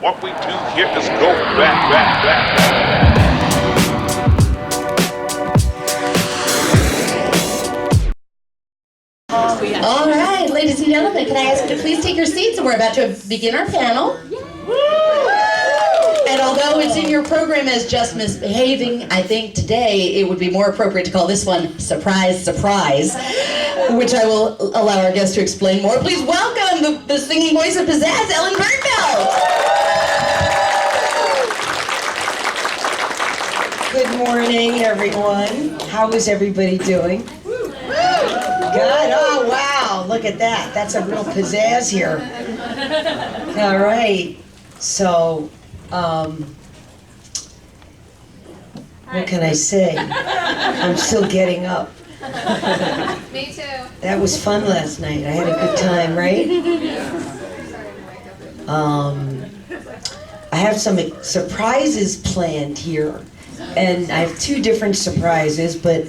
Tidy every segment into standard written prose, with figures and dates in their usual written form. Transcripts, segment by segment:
What we do here is go back, back, back, back. All right, ladies and gentlemen, can I ask you to please take your seats? And we're about to begin our panel. And although it's in your program as Just Misbehaving, I think today it would be more appropriate to call this one Surprise, Surprise, which I will allow our guests to explain more. Please welcome the singing voice of pizzazz, Ellen Bernfeld. Good morning, everyone. How is everybody doing? Good. Oh, wow. Look at that. That's a real pizzazz here. All right. So, what can I say? I'm still getting up. Me too. That was fun last night. I had a good time, right? I have some surprises planned here. And I have two different surprises, but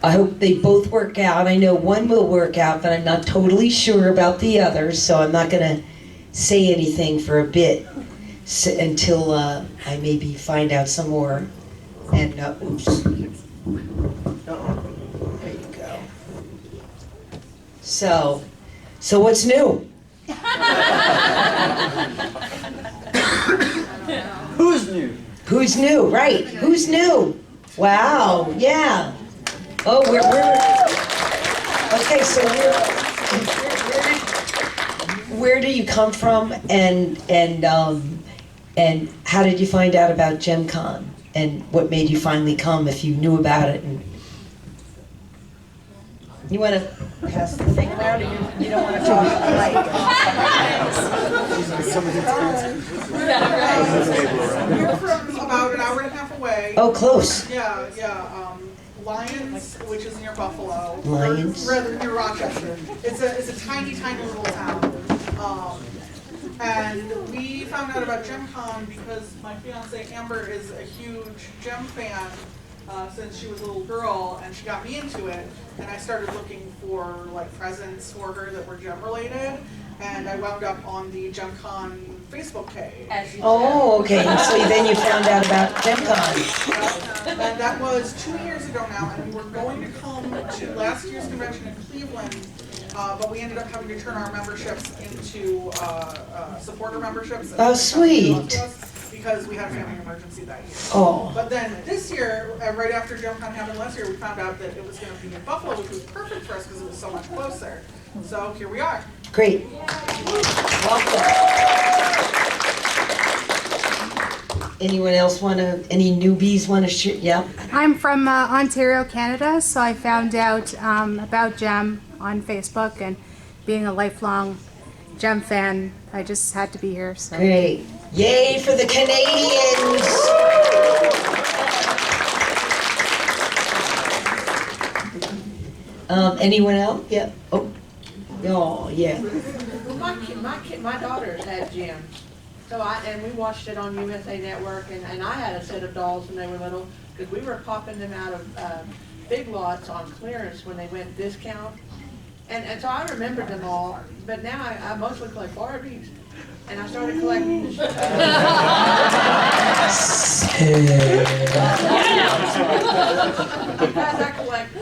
I hope they both work out. I know one will work out, but I'm not totally sure about the other, so I'm not going to say anything for a bit until I maybe find out some more. And, oops. There you go. So what's new? Who's new? Who's new? Right. Who's new? Wow. Yeah. Oh, we're okay. So where do you come from, and how did you find out about Jemcon, and what made you finally come if you knew about it? And you want to pass the thing around, or you don't want to talk? We're from about an hour and a half away. Oh, close. Yeah. Lyons, which is near Buffalo. Lyons? Or rather near Rochester. It's a tiny little town. And we found out about Jemcon because my fiance Amber is a huge Jem fan since she was a little girl, and she got me into it. And I started looking for like presents for her that were Jem related, and I wound up on the Jemcon Facebook page. Oh, okay. So then you found out about Jemcon. And that was 2 years ago now, and we were going to come to last year's convention in Cleveland, but we ended up having to turn our memberships into supporter memberships. Oh, sweet. Because we had a family emergency that year. Oh. But then this year, right after Jemcon happened last year, we found out that it was going to be in Buffalo, which was perfect for us because it was so much closer. So here we are. Great. Welcome. Anyone else any newbies want to share? Yeah. I'm from Ontario, Canada, so I found out about Jem on Facebook, and being a lifelong Jem fan, I just had to be here. So. Great. Yay for the Canadians! Anyone else? Yeah. Oh, yeah. Well, my daughters had Jem, and we watched it on USA Network, and I had a set of dolls when they were little, because we were popping them out of Big Lots on clearance when they went discount, and so I remembered them all, but now I mostly collect Barbies, and I started collecting the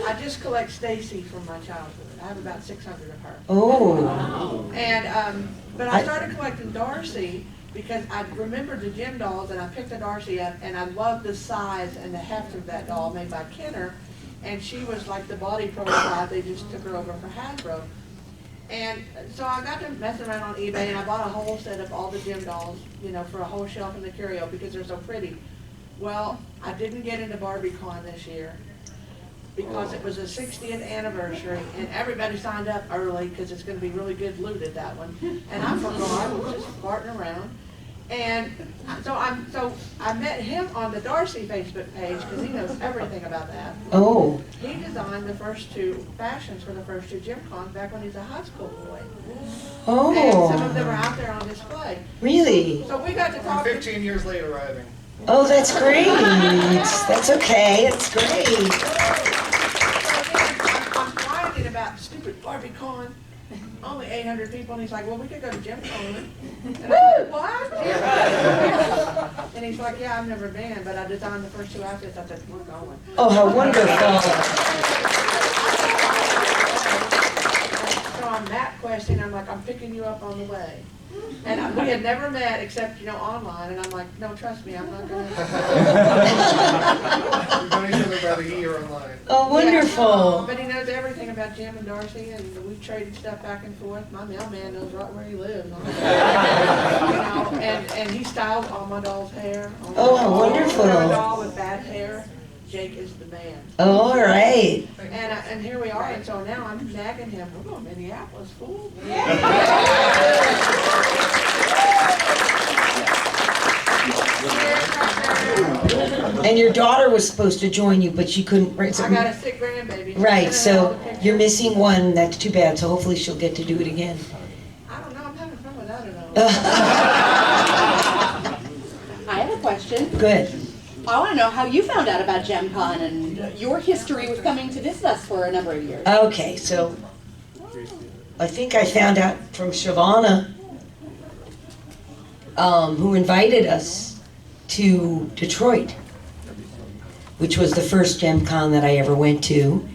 I just collect Stacy from my childhood. I have about 600 of her. Oh. And but I started collecting Darcy because I remembered the Jem dolls, and I picked a Darcy up, and I loved the size and the heft of that doll made by Kenner, and she was like the body prototype. They just took her over for Hasbro. And so I got to messing around on eBay, and I bought a whole set of all the Jem dolls, for a whole shelf in the curio because they're so pretty. Well, I didn't get into BarbieCon this year because it was the 60th anniversary, and everybody signed up early because it's going to be really good loot at that one. And I forgot, I was just farting around. And so I met him on the Darcy Facebook page because he knows everything about that. Oh. He designed the first two fashions for the first two Jemcons back when he was a high school boy. Oh. And some of them are out there on display. Really? So we got to talk. 15 years late arriving. Oh, that's great. That's okay. That's great. I'm whining about stupid BarbieCon. only 800 people, and he's like, well, we could go to Jemcon. And I'm like, what? And he's like, yeah, I've never been, but I designed the first 2 outfits. I said, we're going. Oh, how wonderful. So on that question, I'm like, I'm picking you up on the way. And we had never met except, online, and I'm like, no, trust me, I'm not gonna. We've known each other about a year online. Oh, wonderful. But he knows everything about Jem and Darcy, and we've traded stuff back and forth. My mailman knows right where he lives. And he styles all my doll's hair. Oh, how wonderful. A doll with bad hair, Jake is the man. Oh, all right. And here we are, and so now I'm nagging him. We're going to Minneapolis, fool. And your daughter was supposed to join you, but she couldn't. Right, I got a sick grandbaby. right, so you're missing one. That's too bad. So hopefully she'll get to do it again. I don't know. I'm having fun without it all. I have a question. Good. I want to know how you found out about Jemcon and your history with coming to visit us for a number of years. Okay, so I think I found out from Shavana, who invited us to Detroit, which was the first Jemcon that I ever went to.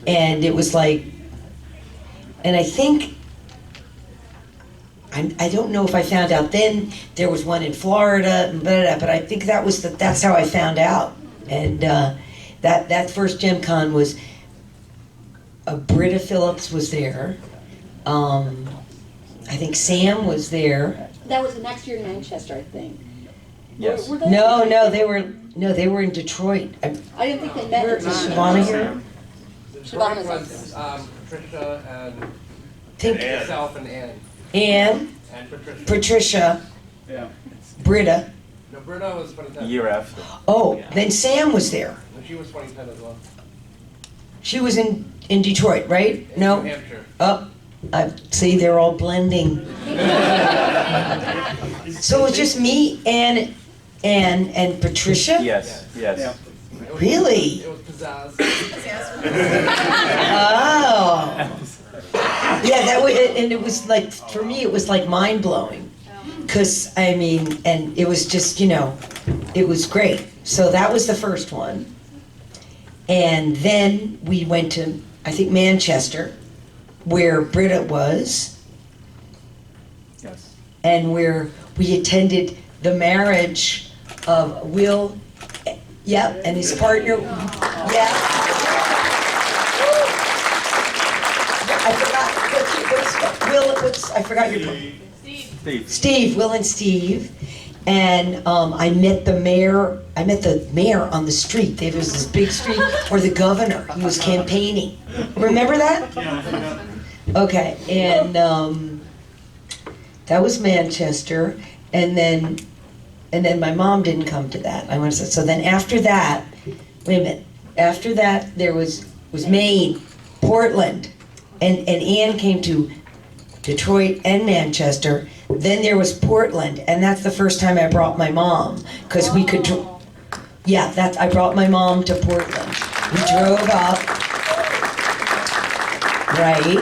And it was like, and I think, I don't know if I found out then. There was one in Florida, and blah, blah, blah, but I think that's how I found out. And that first Jemcon was, Britta Phillips was there. I think Sam was there. That was the next year in Manchester, I think. Yes. Were they? No, they were in Detroit. I didn't think they met. Is Shavana here? Shavana's on. was Patricia and Think myself and Ann. Ann, And Patricia. Patricia, Yeah. Britta. No, Britta was 2010. Year after. Oh, then Sam was there. And she was 2010 as well. She was in Detroit, right? In No? New Hampshire. Oh, I see, they're all blending. So it's just me, Ann, and Patricia? Yes, yes. It was- Really? It was pizzazz. Oh. Yeah, and it was like, for me, it was like mind-blowing. Because, I mean, and it was just, it was great. So that was the first one. And then we went to, I think, Manchester, where Britta was, Yes. and where we attended the marriage of Will, and his partner, I forgot your name. Steve, Will and Steve. And I met the mayor on the street. There was this big street where the governor, he was campaigning. Remember that? Yeah. Okay, and that was Manchester, and then my mom didn't come to that. I want to say, so then after that, wait a minute. After that, there was Maine, Portland, and Ann came to Detroit and Manchester. Then there was Portland, and that's the first time I brought my mom, because we could. I brought my mom to Portland. We drove up, right,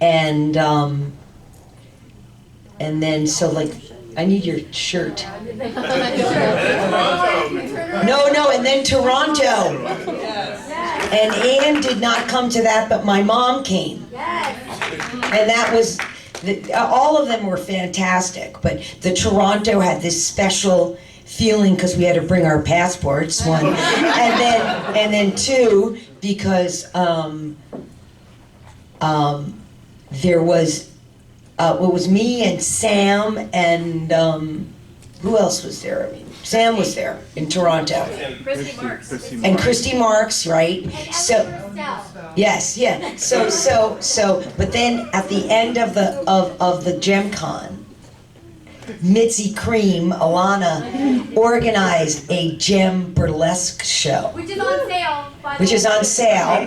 and then so like, I need your shirt. No, and then Toronto. And Ann did not come to that, but my mom came. And that was, all of them were fantastic, but the Toronto had this special feeling because we had to bring our passports, one, and then two, because there was, it was me and Sam and who else was there? I mean, Sam was there in Toronto. And Christy Marks, right? So, yes, yeah. So, but then at the end of the Jemcon, Mitzi Cream, Alana, organized a Jem burlesque show. Which is on sale.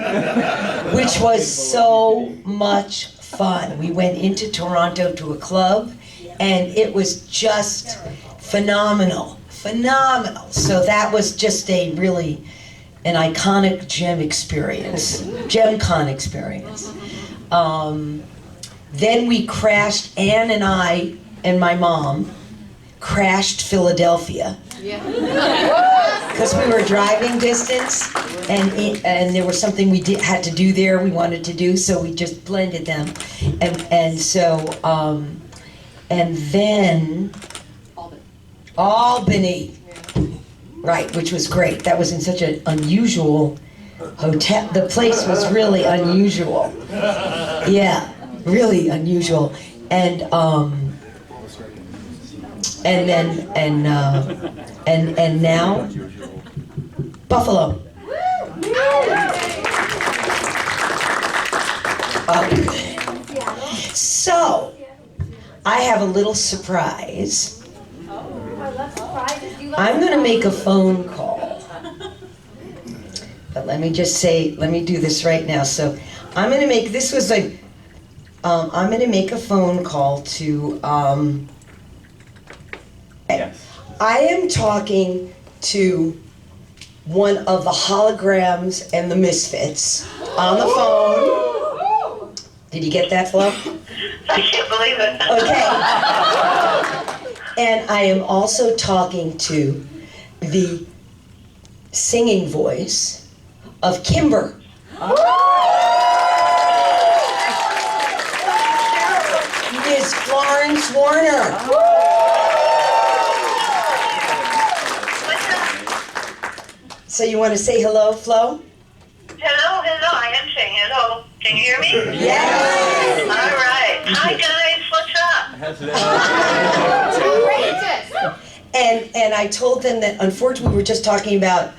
Which was so much fun. We went into Toronto to a club, and it was just phenomenal. So that was just an iconic Jem experience, Jemcon experience. Then we crashed, Ann and I and my mom crashed Philadelphia. Because we were driving distance, and there was something we had to do there, we wanted to do, so we just blended them. And then Albany. Right, which was great. That was in such an unusual hotel. The place was really unusual. Yeah, really unusual. And now Buffalo. So I have a little surprise. I'm going to make a phone call. But let me just say, let me do this right now. So I'm going to make, this was like, I'm going to make a phone call to, Yes. I am talking to one of the Holograms and the Misfits on the phone. Did you get that, Flo? I can't believe it. Okay. And I am also talking to the singing voice of Kimber. Ms. Florence Warner. So you want to say hello, Flo? Hello, I am saying hello. Can you hear me? Yes. All right. Hi, guys. What's up? And I told them that unfortunately we were just talking about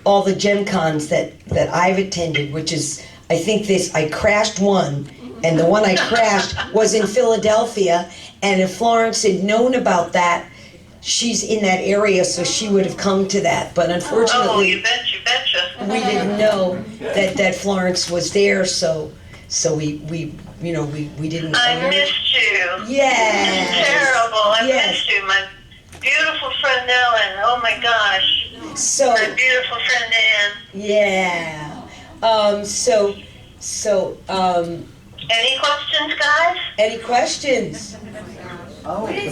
all the Jemcons that I've attended, which is, I think I crashed one, and the one I crashed was in Philadelphia, and if Florence had known about that, she's in that area, so she would have come to that, but unfortunately... Oh, you betcha. We didn't know that Florence was there, so we didn't... I missed you. Yes. It's terrible. I Yes. missed you. My beautiful friend Ellen. Oh, my gosh. So... My beautiful friend Ann. Yeah. Any questions, guys? Any questions?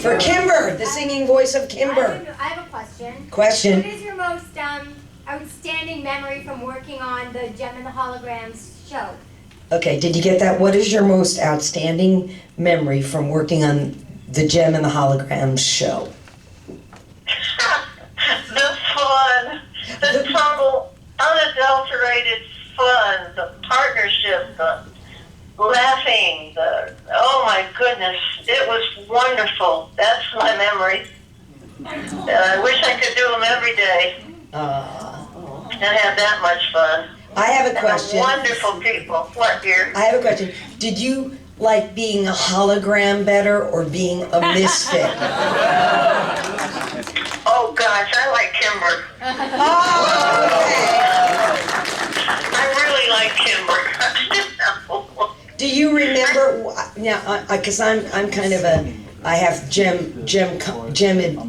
For Kimber, the singing voice of Kimber. I have a question. Question. What is your most outstanding memory from working on the Jem and the Holograms show? Okay, did you get that? What is your most outstanding memory from working on the Jem and the Holograms show? The fun. The total unadulterated fun. The partnership. The laughing. Oh my goodness. It was wonderful. That's my memory. And I wish I could do them every day and have that much fun. I have a question. And wonderful people. What, dear? I have a question. Did you like being a hologram better or being a misfit? Oh gosh, I like Kimber. Oh, okay. I really like Kimber. Do you remember now? Because I'm kind of I have Jem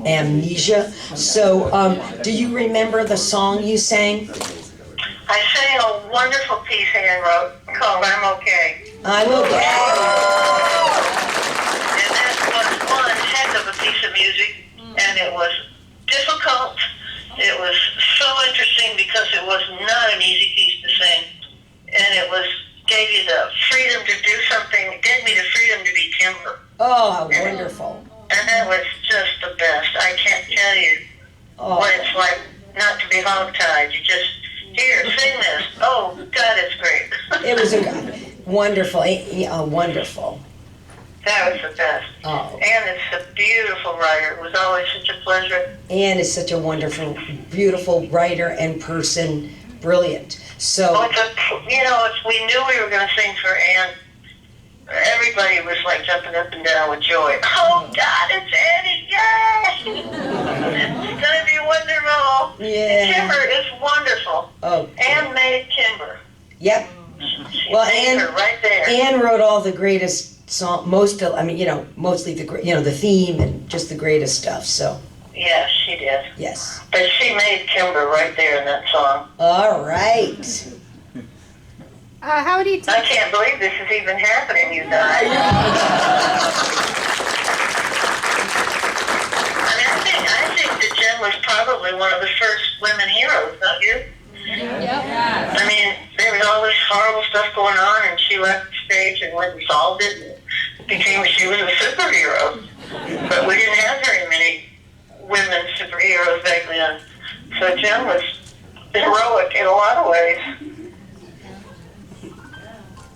amnesia. So, do you remember the song you sang? I sang a wonderful piece Ann wrote called "I'm Okay," I'm okay. and that was one heck of a piece of music, and it was difficult. It was so interesting because it was not an easy piece to sing, and it gave you the freedom to do something. It gave me the freedom to be Kimber. Oh, how wonderful. And that was just the best. I can't tell you what it's like not to be hogtied. You just, here, sing this. Oh, God, it's great. It was wonderful. Wonderful. That was the best. Oh. And it's a beautiful writer. It was always such a pleasure. Anne is such a wonderful, beautiful writer and person. Brilliant. So. Oh, if we knew we were going to sing for Anne, everybody was like jumping up and down with joy. Oh God, it's Annie! Yay! It's gonna be wonderful. Yeah. Kimber is wonderful. Oh. Anne made Kimber. Yep. She Well, made her right there. Anne wrote all the greatest mostly the theme and just the greatest stuff. So. Yes, she did. Yes. But she made Kimber right there in that song. All right. How many I can't believe this is even happening, you guys. I think that Jem was probably one of the first women heroes, don't you? Yep. I mean, there was all this horrible stuff going on, and she left the stage and went and solved it, and she was a superhero. But we didn't have very many women superheroes back then. So Jem was heroic in a lot of ways.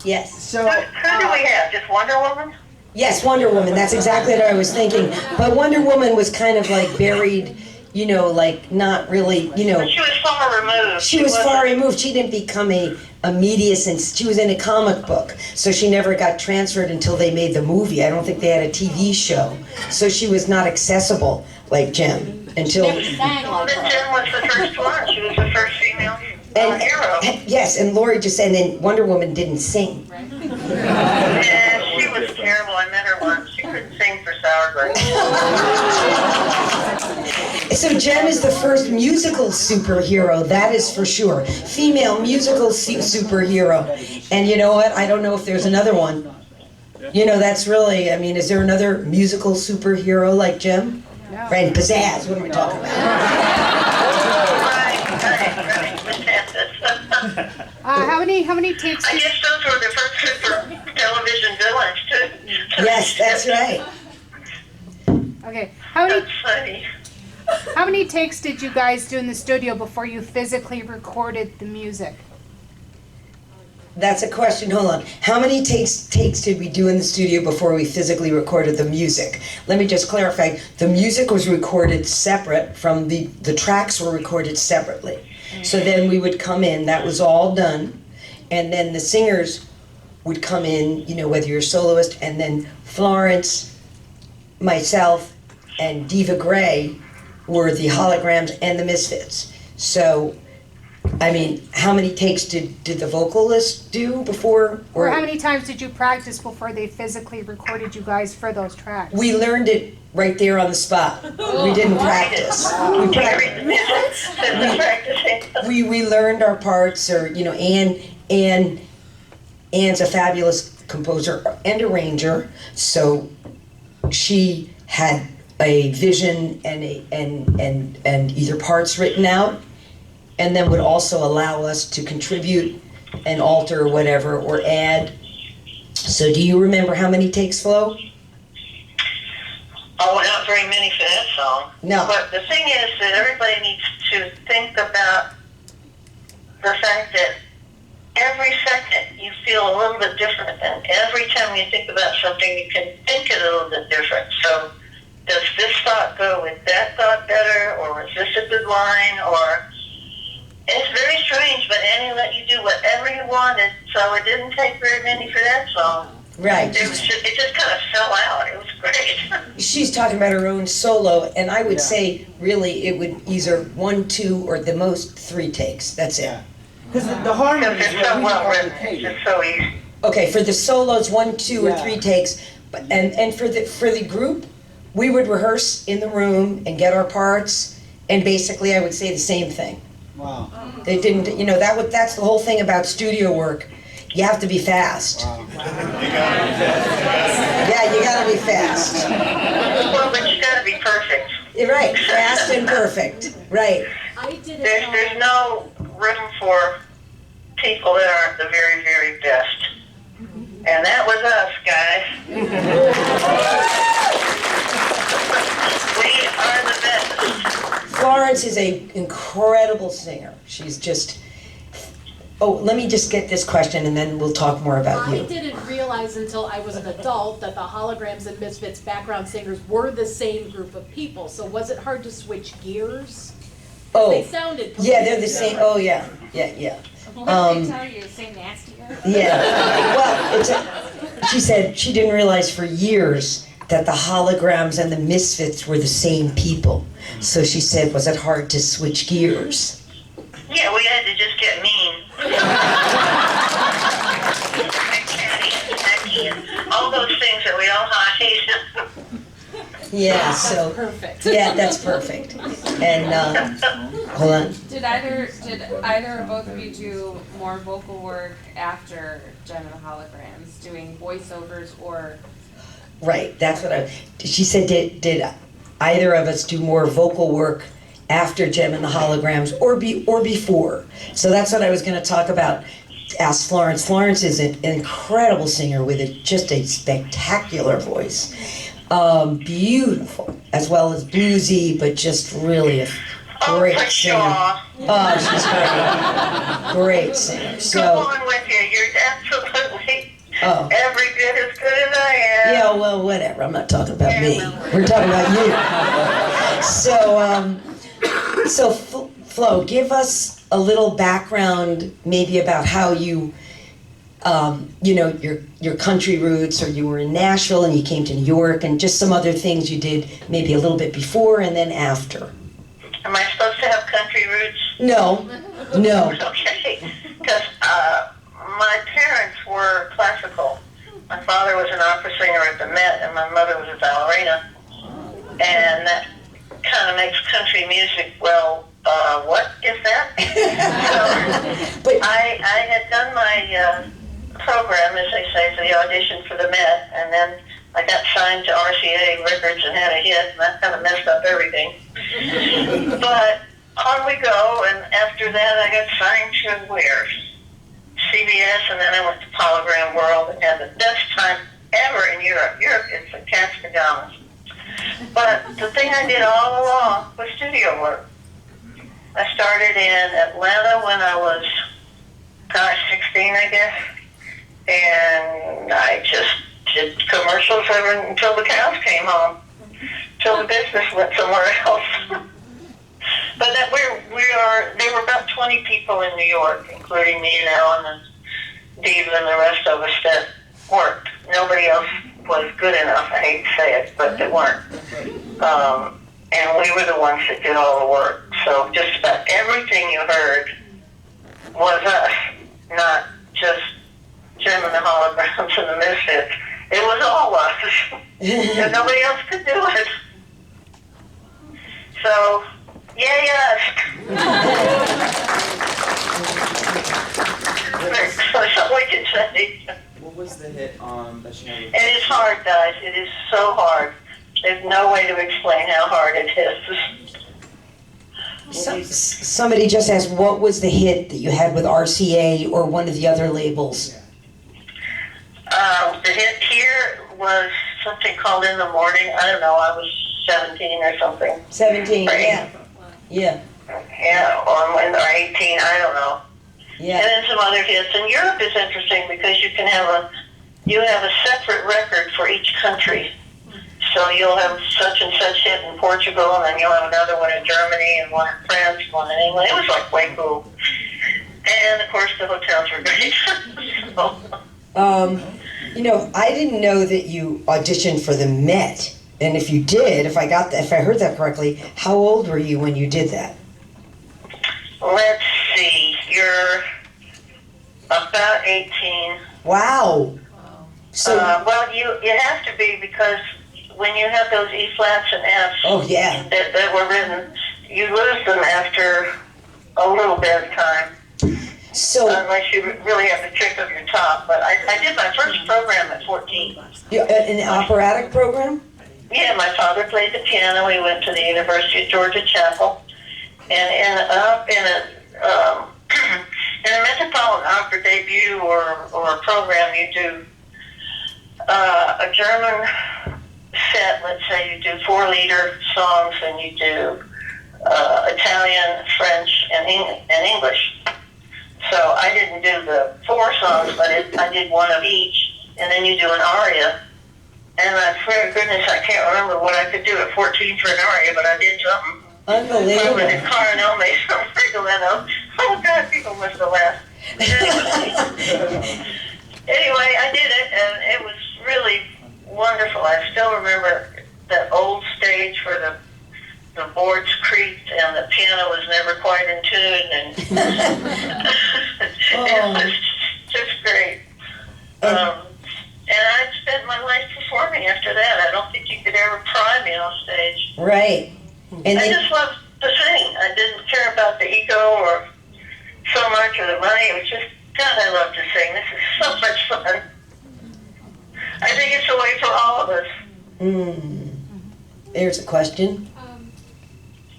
Yes. Who do we have? Just Wonder Woman? Yes, Wonder Woman. That's exactly what I was thinking. But Wonder Woman was kind of like buried, you know, like not really, you know. But she was far removed. She was far removed. She didn't become a media since she was in a comic book. So she never got transferred until they made the movie. I don't think they had a TV show. So she was not accessible like Jem until. Sang like her. Jem was the first one. She was the first female hero. Yes, and Lori just said, and then Wonder Woman didn't sing. Yeah, she was terrible. I met her once. She couldn't sing for sour grapes. So Jem is the first musical superhero, that is for sure. Female musical superhero. And you know what? I don't know if there's another one. You know, that's really, I mean, is there another musical superhero like Jem? No. Right, pizzazz, what am I talking about? How many takes? I guess those were the first super television villains, too. Yes, that's right. Okay. That's funny. How many takes did you guys do in the studio before you physically recorded the music? That's a question, hold on. How many takes did we do in the studio before we physically recorded the music? Let me just clarify, the music was recorded separate from the tracks were recorded separately. So then we would come in, that was all done, and then the singers would come in, you know, whether you're a soloist, and then Florence, myself, and Diva Gray were the Holograms and the Misfits. So, I mean, how many takes did the vocalists do before? Or how many times did you practice before they physically recorded you guys for those tracks? We learned it right there on the spot. We didn't practice. We learned our parts, or you know, Ann's a fabulous composer and arranger, so she had a vision and either parts written out, and then would also allow us to contribute and alter or whatever, or add. So do you remember how many takes, Flo? Oh, not very many for that song. No. But the thing is that everybody needs to think about the fact that every second you feel a little bit different, and every time you think about something you can think it a little bit different. So does this thought go with that thought better, or is this a good line, or... It's very strange, but Annie let you do whatever you wanted, so it didn't take very many for that song. Right. It just kind of fell out. It was great. She's talking about her own solo, and I would say, really, it would either 1, 2, or the most 3 takes. That's it. Because the harmony is so well written. It's so easy. Okay, for the solos, 1, 2, or 3 takes, but and for the group, we would rehearse in the room and get our parts, and basically, I would say the same thing. Wow. They didn't, you know, that's the whole thing about studio work. You have to be fast. Wow. Yeah, you gotta be fast. Well, but you gotta be perfect. You're right, fast and perfect. Right. There's no room for people that aren't the very, very best. And that was us, guys. We are the best. Florence is an incredible singer. She's just... Oh, let me just get this question and then we'll talk more about you. I didn't realize until I was an adult that the Holograms and Misfits background singers were the same group of people. So was it hard to switch gears? Oh, they sounded yeah, they're the same. Oh, yeah, yeah. What did they tell you? Say nastier? Yeah. Well, she said she didn't realize for years that the Holograms and the Misfits were the same people. So she said, was it hard to switch gears? Yeah, we had to just get mean. And catty and snacky and all those things that we all hate. Yeah, so perfect. Yeah, that's perfect. And hold on. Did either or both of you do more vocal work after Jem and the Holograms, doing voiceovers or? Right, that's what she said, did either of us do more vocal work after Jem and the Holograms or before? So that's what I was going to talk about. Ask Florence. Florence is an incredible singer with just a spectacular voice. Beautiful, as well as bluesy, but just really a great singer. Oh, she's great. Great singer. So, go on with you. You're absolutely every bit as good as I am. Yeah, well, whatever. I'm not talking about me. We're talking about you. So Flo, give us a little background, maybe about how you, your country roots, or you were in Nashville and you came to New York, and just some other things you did, maybe a little bit before and then after. Am I supposed to have country roots? No. Okay, because my parents were classical. My father was an opera singer at the Met, and my mother was a ballerina. And that kind of makes country music, well, what is that? So I had done my program, as they say, for the audition for the Met, and then I got signed to RCA Records and had a hit, and that kind of messed up everything. But on we go, and after that I got signed to where? CBS, and then I went to Hologram World and had the best time ever in Europe. Europe is a cat's pajamas. But the thing I did all along was studio work. I started in Atlanta when I was, 16, I guess. And I just did commercials until the cows came home, till the business went somewhere else. But that there were about 20 people in New York, including me and Ellen and Diva and the rest of us that worked. Nobody else was good enough, I hate to say it, but they weren't. And we were the ones that did all the work. So just about everything you heard was us, not just Jem and the Holograms and the Misfits. It was all us. And nobody else could do it. So, yes. That's all we can say. What was the hit that she had? It is hard, guys. It is so hard. There's no way to explain how hard it is. Somebody just asked, what was the hit that you had with RCA or one of the other labels? The hit here was something called In the Morning. I don't know, I was 17 or something. 17, right? Yeah. Yeah, or 18, I don't know. Yeah. And then some other hits. And Europe is interesting because you have a separate record for each country. So you'll have such and such hit in Portugal, and then you'll have another one in Germany, and one in France, one in England. It was like way cool. And of course the hotels were great. I didn't know that you auditioned for the Met. And if you did, if I heard that correctly, how old were you when you did that? Let's see, you're about 18. Wow. So well, you have to be, because when you have those E flats and Fs that were written, you lose them after a little bit of time. So unless you really have to trick up your top. But I did my first program at 14. An operatic program? Yeah, my father played the piano. We went to the University of Georgia Chapel, and in a Metropolitan Opera debut or a program, you do a German set. Let's say you do 4-liter songs, and you do Italian, French, and English. So I didn't do the 4 songs, but I did one of each, and then you do an aria. And I swear to goodness, I can't remember what I could do at 14 for an aria, but I did something. Unbelievable. I did Carnome, some Rigoletto. Oh God, people must have laughed. Anyway, I did it, and it was really wonderful. I still remember that old stage where the boards creaked and the piano was never quite in tune, and it was just great. And I spent my life performing after that. I don't think you could ever pry me off stage. Right. And I just love the I didn't care about the ego or so much or the money. It was just, God, I love to sing. This is so much fun. I think it's a way for all of us. There's a question.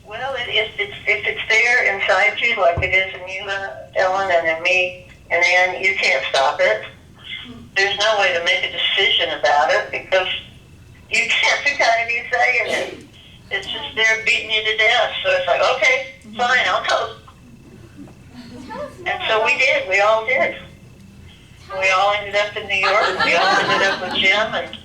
Well, if it's there inside you, like it is in you, Ellen, and in me, and Ann, you can't stop it. There's no way to make a decision about it because you can't kind of be saying it. It's just there beating you to death. So it's like, okay, fine, I'll go. And so we did. We all did. We all ended up in New York. We all ended up with Jem, and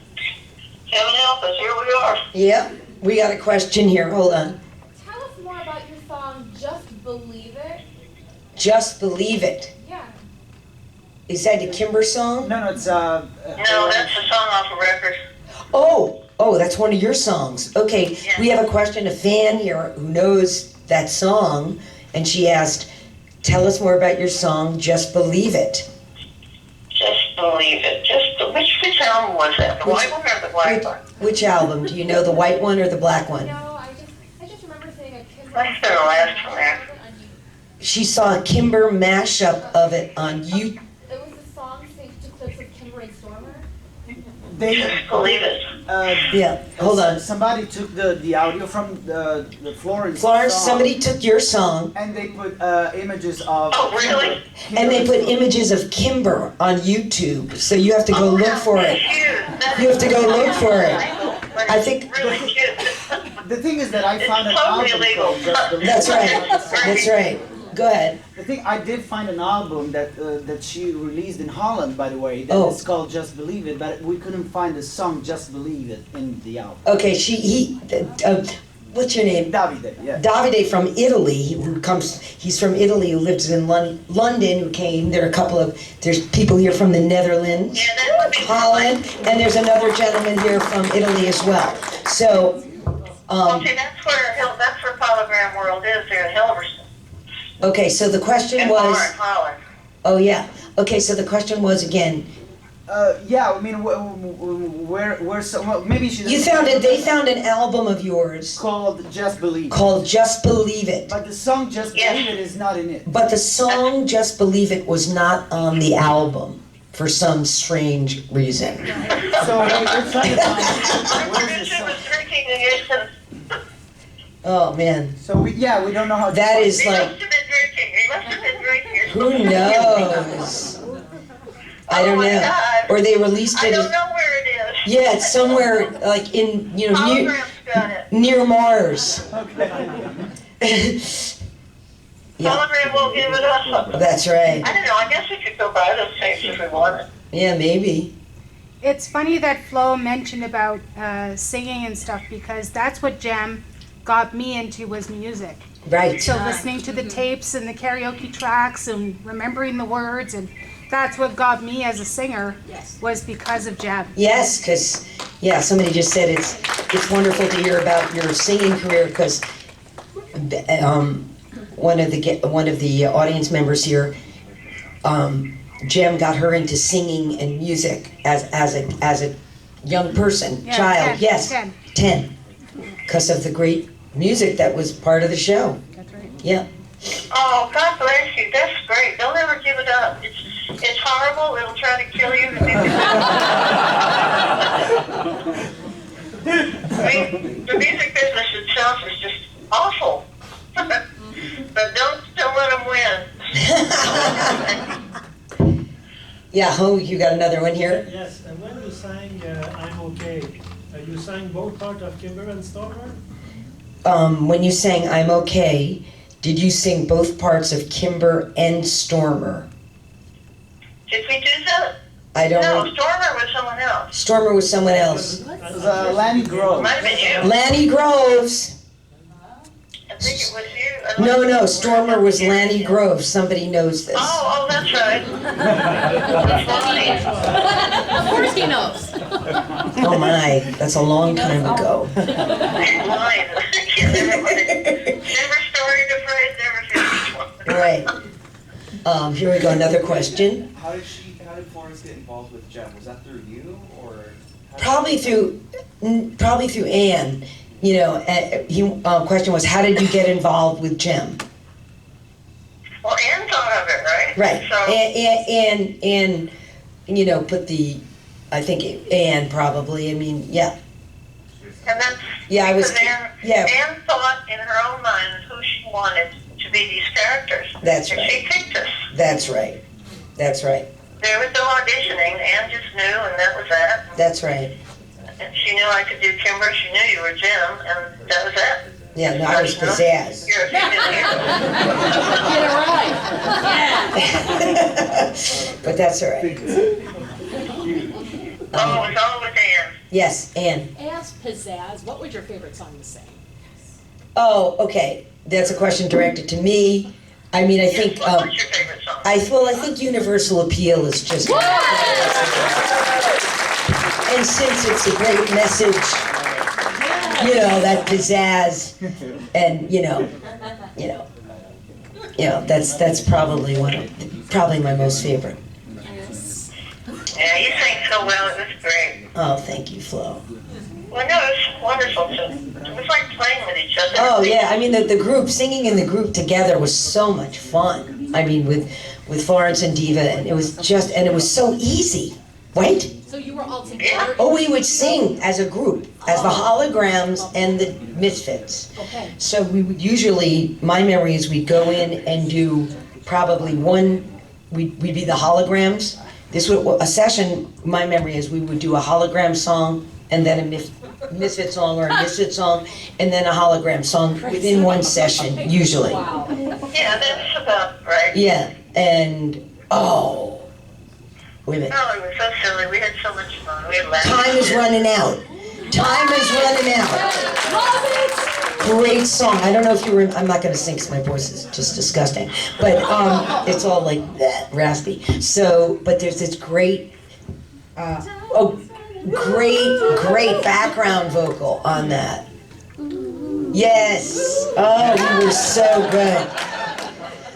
heaven help us, here we are. Yep, we got a question here. Hold on. Tell us more about your song, Just Believe It. Just Believe It. Yeah. Is that a Kimber song? No, it's No, that's a song off a record. Oh, that's one of your songs. Okay, we have a question, a fan here who knows that song, and she asked, tell us more about your song, Just Believe It. Just Believe It. Which album was that? The white one or the black one? Which album? Do you know the white one or the black one? No, I just remember seeing a Kimber. That's the last one there. She saw a Kimber mashup of it on YouTube. It was the song synced to clips of Kimber and Stormer. Just Believe It. Yeah, hold on. Somebody took the audio from the Florence Florence, song, somebody took your song. and they put images of. Oh, really? And they put images of Kimber on YouTube, so you have to go look for it. You have to go look for it. I think The thing is that I found an totally album illegal. called Just Believe that's It. right. That's right. Go ahead. The thing, I did find an album that she released in Holland, by the way. Oh. It's called Just Believe It, but we couldn't find the song Just Believe It in the album. Okay, what's your name? Davide, yeah. Davide from Italy, he's from Italy who lives in London, who came. There's people here from the Netherlands, Holland, and there's another gentleman here from Italy as well. So, Okay, that's where Hologram World is, there in Hilversum. okay, so the question In was, Holland. oh yeah, okay, so the question was again, Yeah, I mean, where so, well, maybe she. they found an album of yours called Just Believe It. called Just Believe It. But the song Just Believe It is not in it. But the song Just Believe It was not on the album for some strange reason. So we're trying to find where is this song? Oh man. So we don't know how. That is He like, must have been drinking. He must have been drinking. who knows? I don't Oh my know. God. Or they released I it. don't know where it is. Yeah, it's somewhere like in Hologram's got it. near Mars. Okay. Yeah, Hologram won't give it up. that's right. I don't know. I guess we could go buy those tapes if we wanted. Yeah, maybe. It's funny that Flo mentioned about singing and stuff because that's what Jem got me into was music. Right. So listening to the tapes and the karaoke tracks and remembering the words, and that's what got me as a singer was because of Jem. Yes, because somebody just said it's wonderful to hear about your singing career because one of the audience members here, Jem got her into singing and music as a young person, Yeah, child. 10, Yes, 10. 10, because of the great music that was part of the show. That's right. Yeah. Oh, God bless you. That's great. Don't ever give it up. It's horrible. It'll try to kill you. I mean, the music business itself is just awful. But don't let them win. Yeah, Ho, you got another one here? Yes, and when you sang I'm Okay, you sang both parts of Kimber and Stormer? When you sang I'm Okay, did you sing both parts of Kimber and Stormer? Did we do that? I don't know. No, Stormer was someone else. Stormer was someone else. It was Lanny Groves. Might have been you. Lanny Groves. I think it was you. No, Stormer was Lanny Groves. Somebody knows this. Oh, that's right. Of course he knows. Oh my, that's a long time ago. Never story the phrase, never finished one. Right. Here we go, another question. How did Florence get involved with Jem? Was that through you or? Probably through Anne. question was, how did you get involved with Jem? Well, Ann thought of it, right? Right. So, And put the, I think Ann probably. I mean, yeah. and that's Yeah, I was. because Ann thought in her own mind who she wanted to be these characters. That's and right. she picked us. That's right. That's right. There was no auditioning. Ann just knew, and that was that. That's right. And she knew I could do Kimber. She knew you were Jem, and that was that. Yeah, no, I was pizzazz. You're a female hero. Get it right. But that's all right. Oh, it was all with Ann. Yes, Ann. As pizzazz, what was your favorite song to sing? Oh, okay. That's a question directed to me. I mean, I think. What's your favorite song? I think Universal Appeal is just. And since it's a great message, that pizzazz, and that's probably my most favorite. Yeah, you sang so well. It was great. Oh, thank you, Flo. Well, no, it was wonderful too. It was like playing with each other. Oh yeah, I mean the group singing in the group together was so much fun. I mean with Florence and Diva, and it was so easy, right? So you were all together? Oh, we would sing as a group, as the Holograms and the Misfits. Okay. So we would usually, my memory is we'd go in and do probably we'd be the Holograms. This was a session, my memory is we would do a hologram song and then a Misfit song or a Misfit song and then a hologram song within one session, usually. Wow. Yeah, that's about right. Yeah, and wait a minute. Oh, it was so silly. We had so much fun. We had laughs. Time is running out. Time is running out. Love it! Great song. I don't know if you were. I'm not going to sing because my voice is just disgusting. But it's all like that, raspy. So, but there's this great, great background vocal on that. Yes. Oh, you were so good.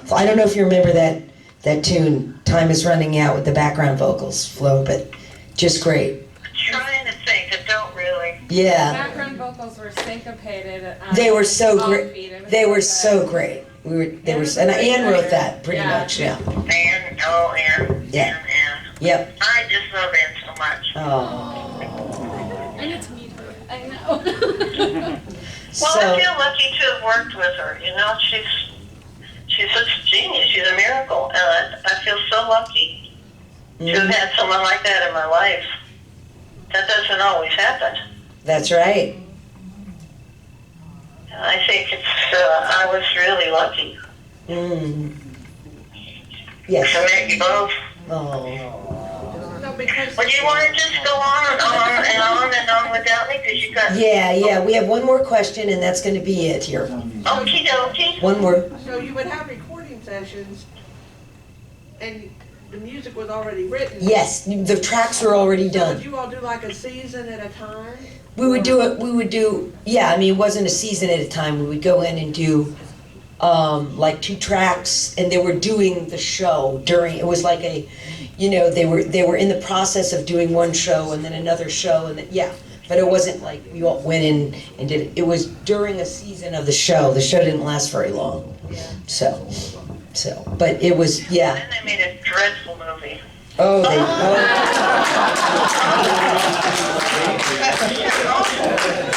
So I don't know if you remember that tune. Time is running out with the background vocals, Flo, but just great. Trying to think. I don't really. Yeah. Background vocals were syncopated. They were so offbeat. great. It was They were good. so great. And Ann wrote that pretty much. Yeah. Ann. Yeah. Ann. Yep. I just love Ann so much. Oh. I need to meet her. I know. Well, I feel lucky to have worked with her. She's such a genius. She's a miracle. And I feel so lucky to have had someone like that in my life. That doesn't always happen. That's right. And I think I was really lucky Yes. to meet you both. Oh. No, because. Well, do you want to just go on and on and on and on without me? Because you got. Yeah. We have one more question, and that's going to be it here. Okie dokie. One more. So you would have recording sessions, and the music was already written. Yes, the tracks were already So done. would you all do like a season at a time? We would do it. Yeah. I mean, it wasn't a season at a time. We would go in and do like 2 tracks, and they were doing the show during. It was like a, they were in the process of doing one show and then another show, and then, yeah. But it wasn't like we all went in and did it. It was during a season of the show. The show didn't last very long. Yeah. So, but it was, yeah. And they made a dreadful movie. Oh,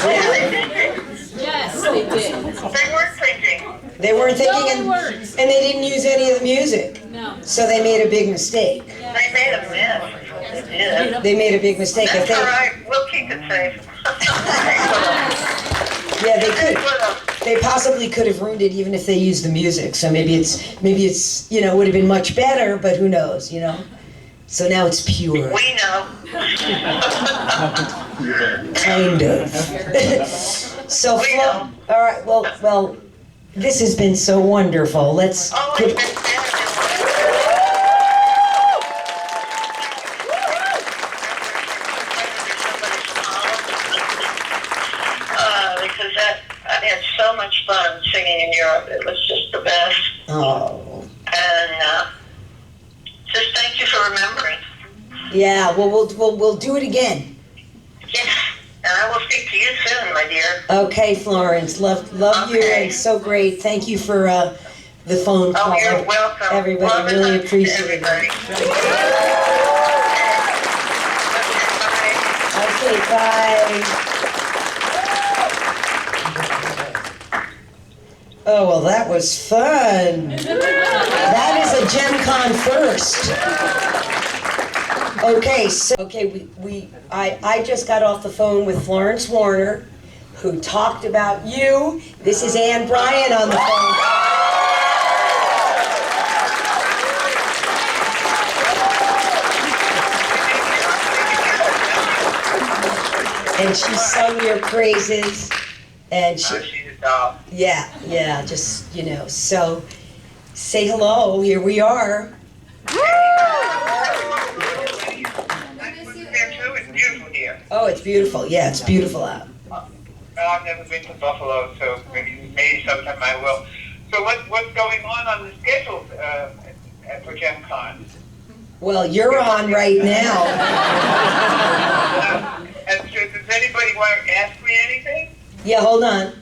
Yeah, they did. Yes, they did. They weren't thinking. They weren't thinking, No, they weren't. and they didn't use any of the music. No. So they made a big mistake. They made a mess. They did. They made a big mistake. That's all right. We'll keep it safe. Yeah, they could. They possibly could have ruined it even if they used the music. So maybe it's would have been much better, but who knows, So now it's pure. We know. Kind of. So, Flo, all right. Well, this has been so wonderful. Let's. Oh, it's been because I had so much fun singing in Europe. It was just the best. Oh. And just thank you for remembering. Yeah. Well, we'll do it again. Yes, and I will see speak to you soon, my dear. Okay, Florence, love you, and so great. Thank you for the phone call. Oh, you're welcome. Everybody, Love and really hugs to appreciate it. everybody. Okay, bye. Oh, well, that was fun. That is a Jemcon first. Okay, so I just got off the phone with Florence Warner, who talked about you. This is Ann Bryan on the phone. And she sung your praises, and she, yeah, just, so say hello, here we are. It's beautiful here. Oh, it's beautiful, yeah, it's beautiful out. Well, I've never been to Buffalo, so maybe sometime I will. So what's going on the schedule for Jemcon? Well, you're on right now. And does anybody want to ask me anything? Yeah, hold on.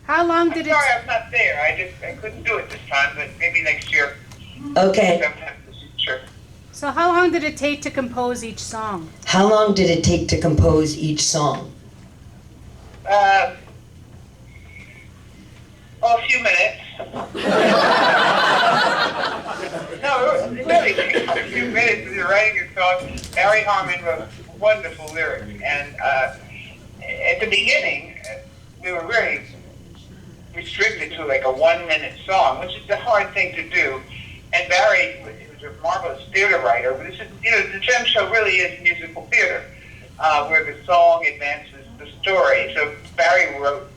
How long did Sorry, I'm not there. I couldn't do it this time, but maybe next year. Okay. Sometime in the future. So how long did it take to compose each song? How long did it take to compose each song? A few minutes. No, it really takes a few minutes when you're writing a song. Barry Harmon wrote wonderful lyrics, and at the beginning, we were very restricted to like a 1-minute song, which is a hard thing to do. And Barry was a marvelous theater writer. This is, the Gem Show really is musical theater, where the song advances the story. So Barry wrote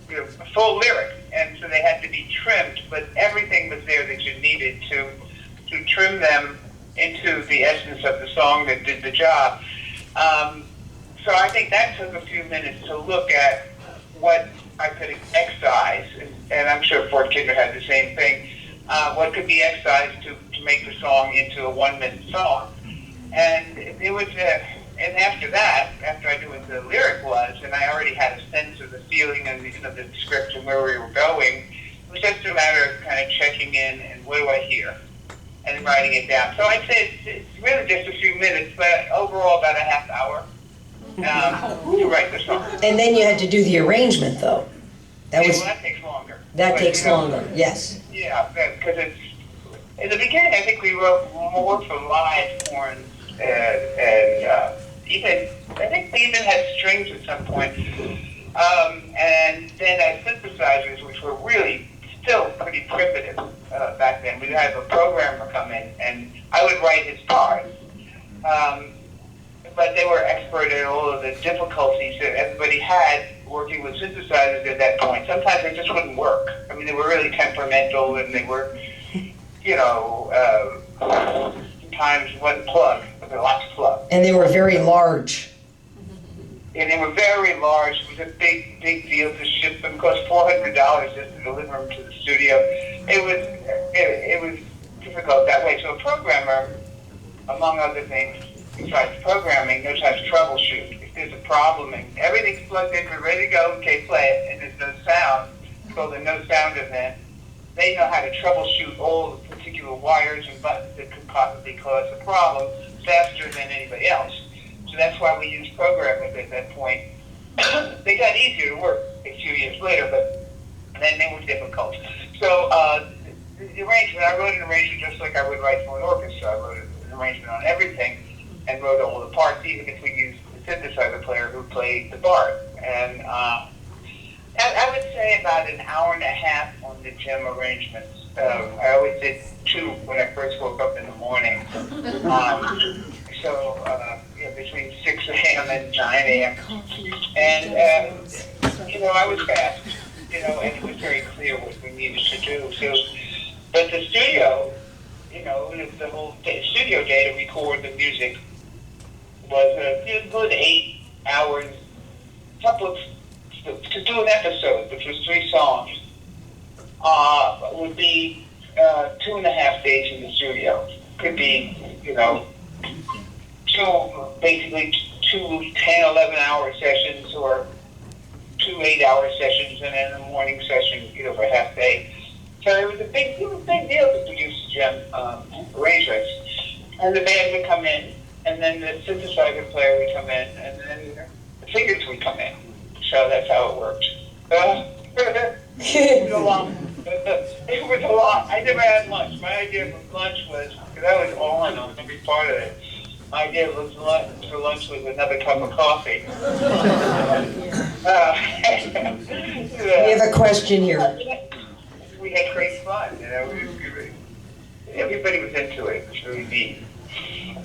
full lyrics, and so they had to be trimmed, but everything was there that you needed to trim them into the essence of the song that did the job. So I think that took a few minutes to look at what I could excise, and I'm sure Fort Kidder had the same thing, what could be excised to make the song into a 1-minute song. And it was, and after that, after I knew what the lyric was, and I already had a sense of the feeling and the script and where we were going, it was just a matter of kind of checking in and what do I hear, and writing it down. So I'd say it's really just a few minutes, but overall about a half hour to write the song. And then you had to do the arrangement, though. That takes longer. That takes longer, yes. Yeah, because it's, in the beginning, I think we wrote more for live horns, and even, I think we even had strings at some point. And then synthesizers, which were really still pretty primitive back then. We'd have a programmer come in, and I would write his parts. But they were expert in all of the difficulties that everybody had working with synthesizers at that point. Sometimes they just wouldn't work. I mean, they were really temperamental, and they were, sometimes one plug, but there were lots of plugs. And they were very large. And they were very large. It was a big deal to ship them. It cost $400 just to deliver them to the studio. It was difficult that way. So a programmer, among other things, besides programming, knows how to troubleshoot. If there's a problem and everything's plugged in, we're ready to go, okay, play it, and there's no sound, it's called a no sound event, they know how to troubleshoot all the particular wires and buttons that could possibly cause a problem faster than anybody else. So that's why we used programmers at that point. They got easier to work a few years later, but then they were difficult. So the arrangement, I wrote an arrangement just like I would write for an orchestra. I wrote an arrangement on everything and wrote all the parts, even if we used the synthesizer player who played the part. And I would say about an hour and a half on the Jem arrangements. I always did 2 when I first woke up in the morning. Between 6 a.m. and 9 a.m. And, I was fast, and it was very clear what we needed to do. So, but the studio, the whole studio day to record the music was a good 8 hours, to do an episode, which was 3 songs, would be 2.5 days in the studio. Could be, basically 2 10, 11-hour sessions, or 2 8-hour sessions and then a morning session, for half day. So it was a big deal to produce Jem arrangements. And the band would come in, and then the synthesizer player would come in, and then the singers would come in. So that's how it worked. It was a lot. It was a lot. I never had lunch. My idea for lunch was, because I was all in on every part of it, my idea for lunch was another cup of coffee. We have a question here. We had great fun, everybody was into it. It was really neat.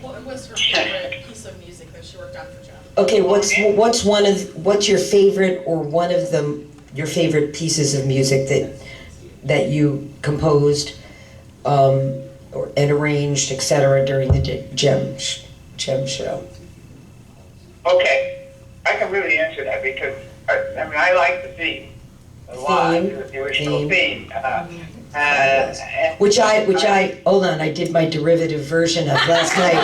What was her favorite piece of music that she worked on for Jem? Okay, what's your favorite or one of your favorite pieces of music that you composed and arranged, etc. during the Jem show? Okay, I can really answer that because I like the theme a lot. The original theme. Which I hold on, I did my derivative version of last night,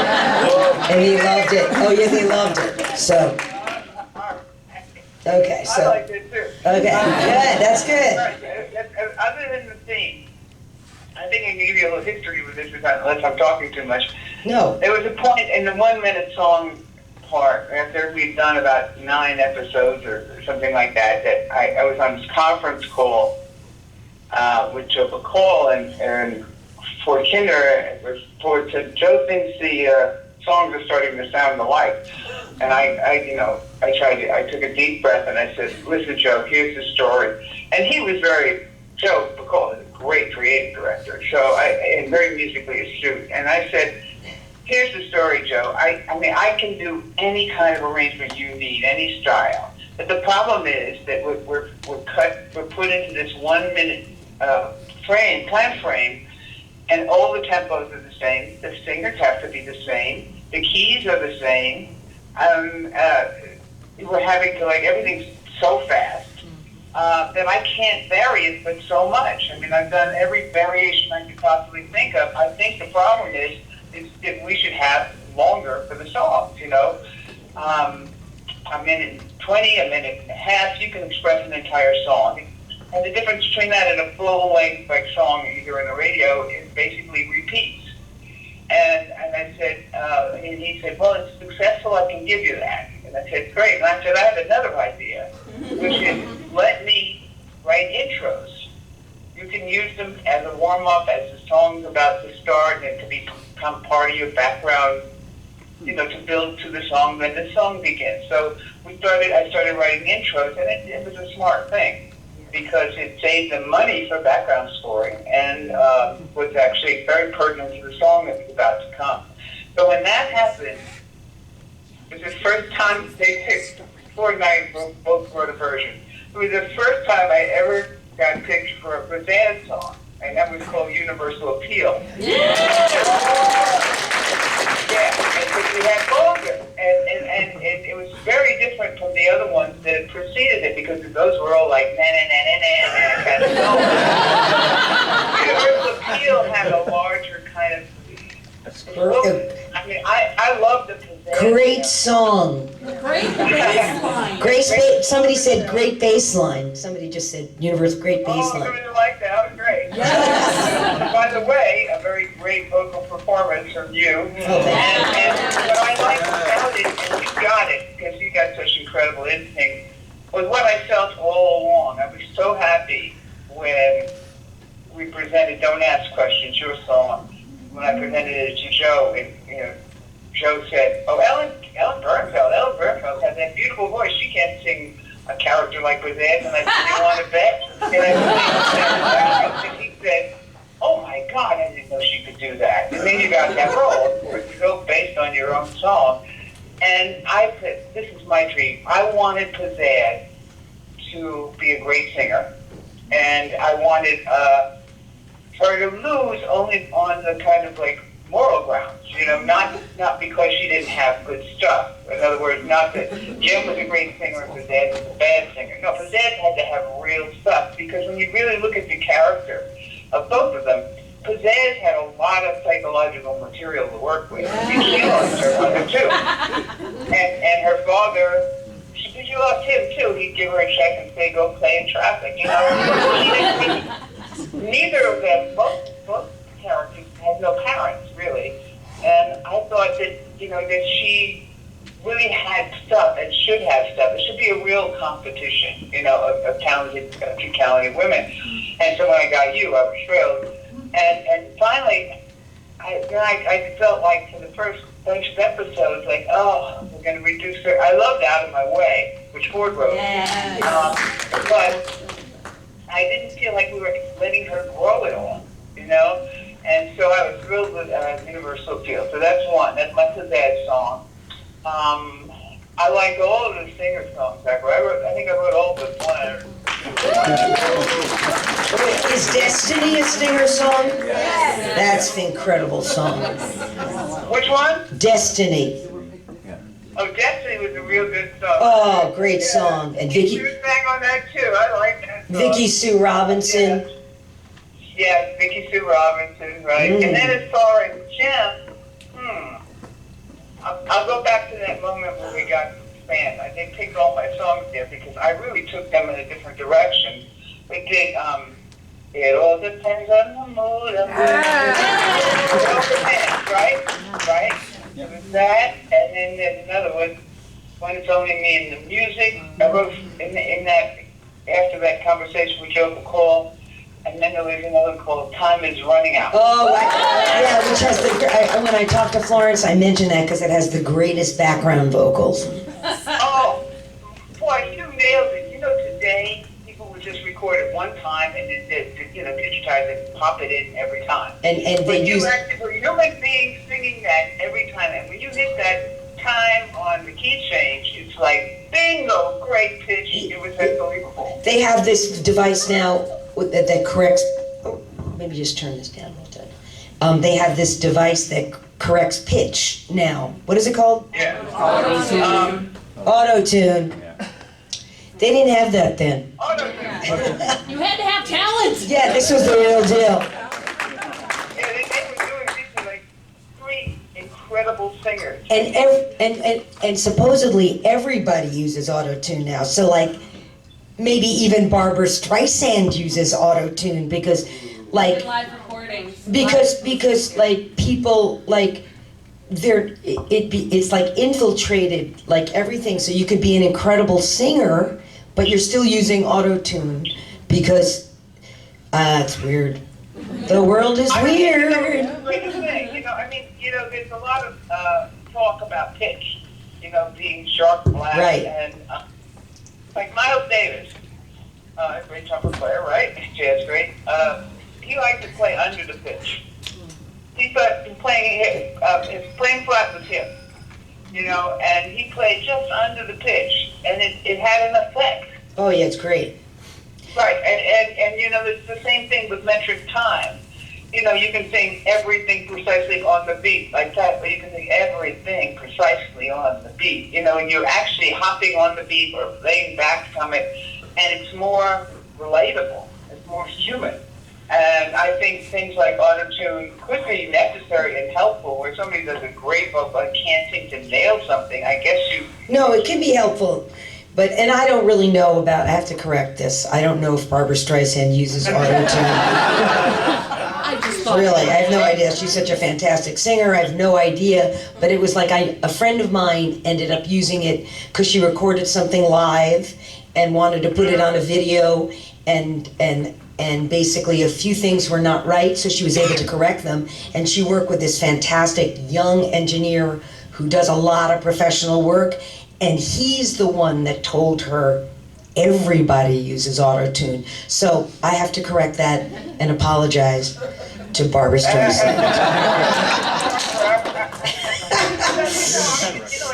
and he loved it. Oh yeah, they loved it. So, okay, so. I liked it too. Okay, good, that's good. Other than the theme, I think I can give you a little history with this unless I'm talking too much. No. There was a point in the 1 minute song part, after we'd done about 9 episodes or something like that, that I was on this conference call with Joe Bacall and for Kinder, said, Joe thinks the songs are starting to sound alike. And I took a deep breath and I said, listen, Joe, here's the story. And he was Joe Bacall is a great creative director, and very musically astute. And I said, here's the story, Joe. I can do any kind of arrangement you need, any style. But the problem is that we're put into this 1 minute time frame, and all the tempos are the same. The singers have to be the same. The keys are the same. We're having to everything's so fast that I can't vary it but so much. I've done every variation I could possibly think of. I think the problem is that we should have longer for the songs. A minute 20, a minute and a half, you can express an entire song. And the difference between that and a full-length song either in the radio is basically repeats. And I said, and he said, well, it's successful, I can give you that. And I said, great. And I said, I have another idea, which is let me write intros. You can use them as a warm-up, as the song's about to start, and to become part of your background, to build to the song when the song begins. So I started writing intros, and it was a smart thing because it saved them money for background scoring and was actually very pertinent to the song that was about to come. So when that happened, it was the first time they picked, Ford and I both wrote a version. It was the first time I ever got picked for a Pizzazz song, and that was called Universal Appeal. Yeah, and we had longer, and it was very different from the other ones that had preceded it because those were all like na-na-na-na-na kind of songs. Universal Appeal had a larger kind of. I love the Pizzazz. Great song. Great bass line. Somebody said great bass line. Somebody just said universe great bass line. Oh, I really like that. That was great. Yes. By the way, a very great vocal performance from you. And what I liked about it, and you got it, because you got such incredible instinct, was what I felt all along. I was so happy when we presented Don't Ask Questions, your song, when I presented it to Joe, and Joe said, "Oh, Ellen Bernfeld has that beautiful voice. She can't sing a character like Pizzazz." And I said, "You want to bet?" And he said, "Oh my God, I didn't know she could do that." And then you got that role, of course, you go based on your own song. And I said, "This is my dream. I wanted Pizzazz to be a great singer, and I wanted her to lose only on the kind of moral grounds, not because she didn't have good stuff. In other words, not that Jem was a great singer and Pizzazz was a bad singer. No, Pizzazz had to have real stuff, because when you really look at the character of both of them, Pizzazz had a lot of psychological material to work with. She lost her mother too. And her father, she lost loved him too. He'd give her a check and say, go play in traffic, you know. Neither of them, both characters had no parents, really. And I thought that, you know, that she really had stuff and should have stuff. It should be a real competition, you know, of talented, two talented women. And so when I got you, I was thrilled. And finally, I felt like for the first bunch of episodes, like, oh, we're going to reduce her. I loved Out of My Way, which Ford wrote. Yeah. But I didn't feel like we were letting her grow at all, you know? And so I was thrilled with Universal Field. So that's one. That's my Pizzazz song. I like all of the singer songs I wrote. I think I wrote all but one. Is Destiny a Stinger song? Yes. That's an incredible song. Which one? Destiny. Oh, Destiny was a real good song. Oh, great song. And Vicky. She sang on that too. I like that song. Vicky Sue Robinson. Yeah, Vicky Sue Robinson, right? And then as far as Jem, I'll go back to that moment when we got band. I did pick all my songs there because I really took them in a different direction. We did, it all depends on the mood. It all depends, right? Right? It was that, and then there's another one, When It's Only Me and the Music. I wrote in that, after that conversation with Joe McCall. And then there was another one called Time Is Running Out. Oh, yeah, which has when I talked to Florence, I mentioned that because it has the greatest background vocals. Oh, boy, you nailed it. You know, today, people would just record it one time and then, you know, digitize it and pop it in every time. And they use... For human beings singing that every time, and when you hit that time on the key change, it's like, bingo, great pitch. It was unbelievable. They have this device now that corrects, maybe just turn this down a little bit. They have this device that corrects pitch now. What is it called? Yeah. Auto-tune. Auto-tune. They didn't have that then. You had to have talent. Yeah, this was the real deal. Yeah, they were doing these like three incredible singers. And supposedly everybody uses auto-tune now. So like, maybe even Barbara Streisand uses auto-tune because, like, live recordings. Because like people like it's like infiltrated like everything. So you could be an incredible singer, but you're still using auto-tune because it's weird. The world is weird. There's a lot of talk about pitch. You know, being sharp, black, right. And. Like Miles Davis, a great trumpet player, right? Jazz great. He liked to play under the pitch. He thought his playing flat was him, you know, and he played just under the pitch, and it had an effect. Oh yeah, it's great. Right, and you know, it's the same thing with metric time. You know, you can sing everything precisely on the beat like that, but you can sing everything precisely on the beat. You know, and you're actually hopping on the beat or laying back from it, and it's more relatable. It's more human. And I think things like auto-tune could be necessary and helpful, where somebody does a great vocal and can't seem to nail something. I guess you... No, it can be helpful. And I don't really know about, I have to correct this, I don't know if Barbara Streisand uses auto-tune. Really, I have no idea. She's such a fantastic singer. I have no idea. But it was like a friend of mine ended up using it because she recorded something live and wanted to put it on a video, and basically a few things were not right, so she was able to correct them. And she worked with this fantastic young engineer who does a lot of professional work, and he's the one that told her everybody uses auto-tune. So I have to correct that and apologize to Barbara Streisand.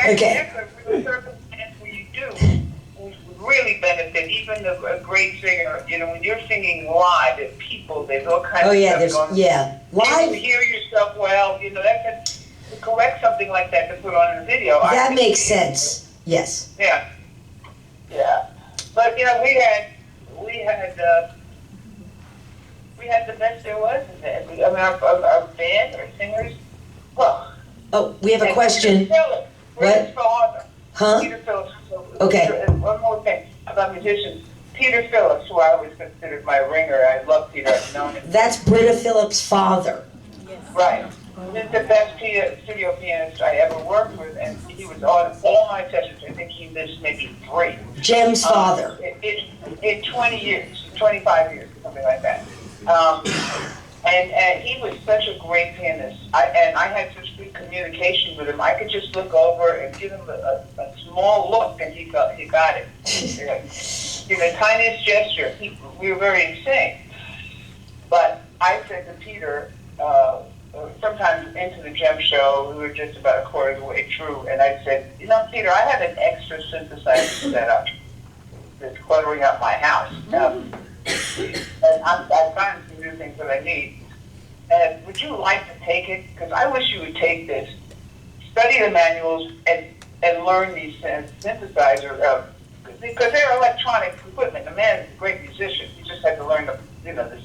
Okay. Where you do really benefit, even a great singer. You know, when you're singing live, there's people, there's all kinds of stuff going on. Live. You hear yourself well. You know, that's to correct something like that to put on a video. That makes sense. Yes. Yeah. Yeah. But you know, we had the best there was. I mean, our band, our singers. Well. Oh, we have a question. Where's father? Huh? Peter Phillips. Okay. And one more thing about musicians. Peter Phillips, who I always considered my ringer. I love Peter. I've known him. That's Britta Phillips' father. Right. He's the best studio pianist I ever worked with, and he was on all my sessions. I think he missed maybe 3. Jem's father. In 20 years, 25 years, something like that. And he was such a great pianist. I had such good communication with him. I could just look over and give him a small look, and he got it. In the tiniest gesture, we were very in sync. But I said to Peter, sometimes into the Jem show, we were just about a quarter of the way through, and I said, Peter, I have an extra synthesizer set up that's cluttering up my house. And I find some new things that I need. And would you like to take it? Because I wish you would take this, study the manuals, and learn these synthesizers, because they're electronic equipment. The man is a great musician. He just had to learn the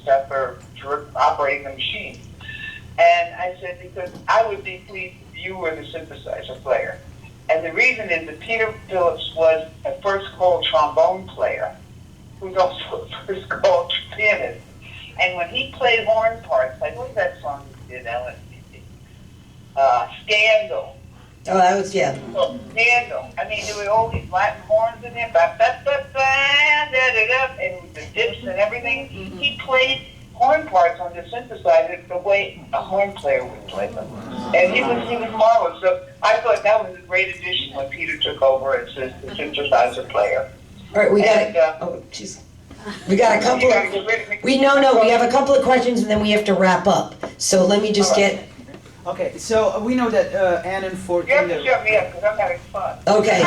stuff for operating the machine. And I said, because I would be pleased if you were the synthesizer player. And the reason is that Peter Phillips was a first call trombone player, who's also a first call pianist. And when he played horn parts, like what was that song he did, LSD? Scandal. Oh, that was, yeah. Scandal. I mean, there were all these Latin horns in there, and the dips and everything. He played horn parts on the synthesizer the way a horn player would play them. And he was marvelous. So I thought that was a great addition when Peter took over as the synthesizer player. All right, we got a couple of, we have a couple of questions and then we have to wrap up. So let me just get. Okay, so we know that Ann and Fort You have Kinder. to shut me up because I'm having fun. Okay.